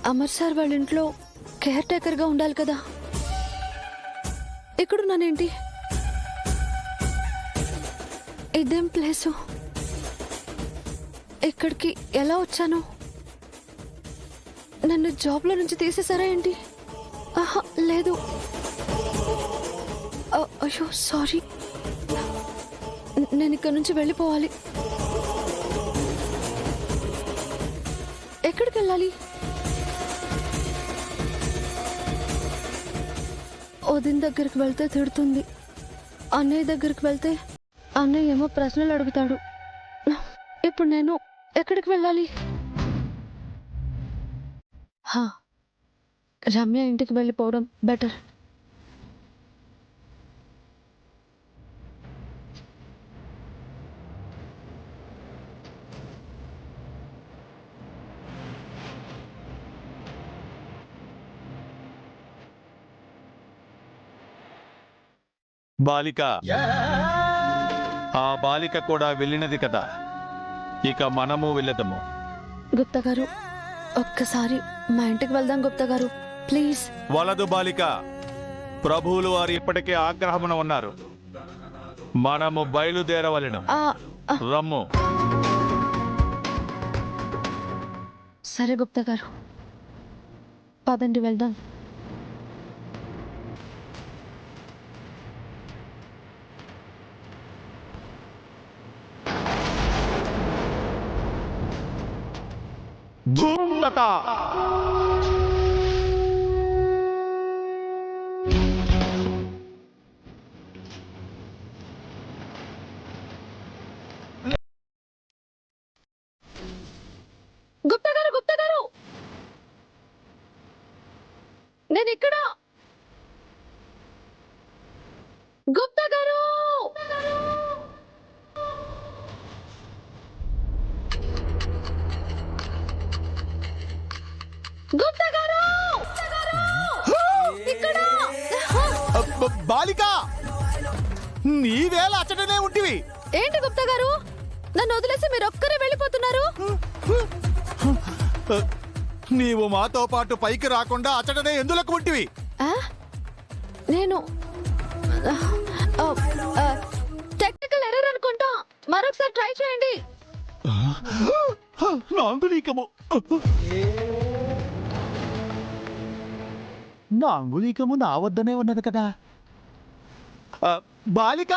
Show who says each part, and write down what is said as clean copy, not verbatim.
Speaker 1: Amar sir వాళ్ళ ఇంట్లో care టేకర్గా ఉండాలి కదా. ఇక్కడున్నానేంటి? ఇదేం ప్లేసు? ఇక్కడికి ఎలా వచ్చాను? నన్ను జాబ్లో నుంచి తీసేసారా ఏంటి? ఆహా లేదు. అయ్యో సారీ. నేను ఇక్కడ నుంచి వెళ్ళిపోవాలి. ఎక్కడికి వెళ్ళాలి? వదిన దగ్గరికి వెళ్తే తిడుతుంది. అన్నయ్య దగ్గరికి వెళ్తే అన్నయ్య ఏమో ప్రశ్నలు అడుగుతాడు. ఇప్పుడు నేను ఎక్కడికి వెళ్ళాలి? రమ్య ఇంటికి వెళ్ళిపోవడం బెటర్.
Speaker 2: బాలిక, ఆ బాలిక కూడా వెళ్ళినది కదా, ఇక మనము వెళ్ళదము.
Speaker 1: గుప్తా గారు, ఒక్కసారి మా ఇంటికి వెళ్దాం గుప్తా గారు, ప్లీజ్.
Speaker 2: వలదు బాలిక, ప్రభువులు వారు ఇప్పటికే ఆగ్రహమున ఉన్నారు. మనము బయలుదేరవలెను. రమ్ము.
Speaker 1: సరే గుప్తా గారు, పదండి వెళ్దాం.
Speaker 2: ధూమ్లత.
Speaker 1: గుప్తా గారు, గుప్తా గారు, నేను ఇక్కడ. గుప్తా గారు, గుప్తా గారు, ఇక్కడ.
Speaker 3: బాలిక, నీవేళ అచ్చటనే ఉంటివి.
Speaker 1: ఏంటి గుప్తా గారు, నన్ను వదిలేసి మీరు ఒక్కరే వెళ్ళిపోతున్నారు?
Speaker 3: నీవు మాతో పాటు పైకి రాకుండా అచ్చటనే ఎందులకు ఉంటివి?
Speaker 1: నేను టెక్నికల్ ఎర్రర్ అనుకుంటా. మరొకసారి ట్రై చేయండి.
Speaker 3: నాంగులీకము, నాంగులీకము నా వద్దనే ఉన్నది కదా. బాలిక,